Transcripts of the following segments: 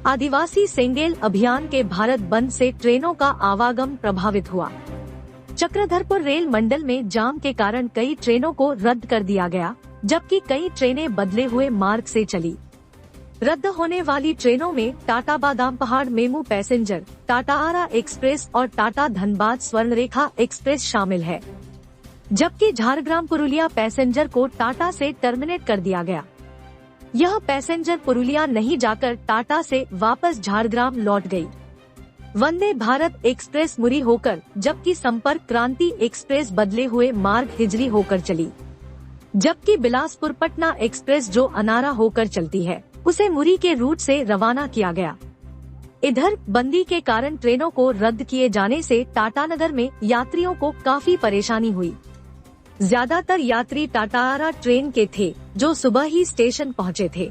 आदिवासी सेंगेल अभियान के भारत बंद से ट्रेनों का आवागम प्रभावित हुआ। चक्रधरपुर रेल मंडल में जाम के कारण कई ट्रेनों को रद्द कर दिया गया, जबकि कई ट्रेनें बदले हुए मार्ग से चली। रद्द होने वाली ट्रेनों में टाटा बादाम पहाड़ मेमू पैसेंजर, टाटा आरा एक्सप्रेस और टाटा धनबाद स्वर्णरेखा एक्सप्रेस शामिल है, जबकि झारग्राम पुरुलिया पैसेंजर को टाटा से टर्मिनेट कर दिया गया। यह पैसेंजर पुरुलिया नहीं जाकर टाटा से वापस झारग्राम लौट गई। वंदे भारत एक्सप्रेस मुरी होकर, जबकि संपर्क क्रांति एक्सप्रेस बदले हुए मार्ग हिजरी होकर चली, जबकि बिलासपुर पटना एक्सप्रेस जो अनारा होकर चलती है उसे मुरी के रूट से रवाना किया गया। इधर बंदी के कारण ट्रेनों को रद्द किए जाने से टाटानगर में यात्रियों को काफी परेशानी हुई। ज्यादातर यात्री टाटा आरा ट्रेन के थे, जो सुबह ही स्टेशन पहुंचे थे।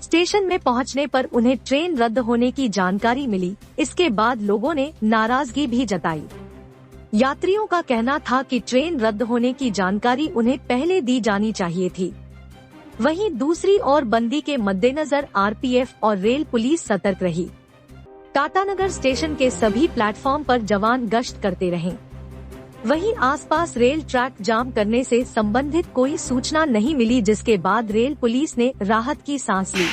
स्टेशन में पहुंचने पर उन्हें ट्रेन रद्द होने की जानकारी मिली। इसके बाद लोगों ने नाराजगी भी जताई। यात्रियों का कहना था कि ट्रेन रद्द होने की जानकारी उन्हें पहले दी जानी चाहिए थी। वहीं दूसरी ओर बंदी के मद्देनजर आरपीएफ और रेल पुलिस सतर्क रही। टाटानगर स्टेशन के सभी प्लेटफॉर्म पर जवान गश्त करते रहे। वहीं आसपास रेल ट्रैक जाम करने से संबंधित कोई सूचना नहीं मिली, जिसके बाद रेल पुलिस ने राहत की सांस ली।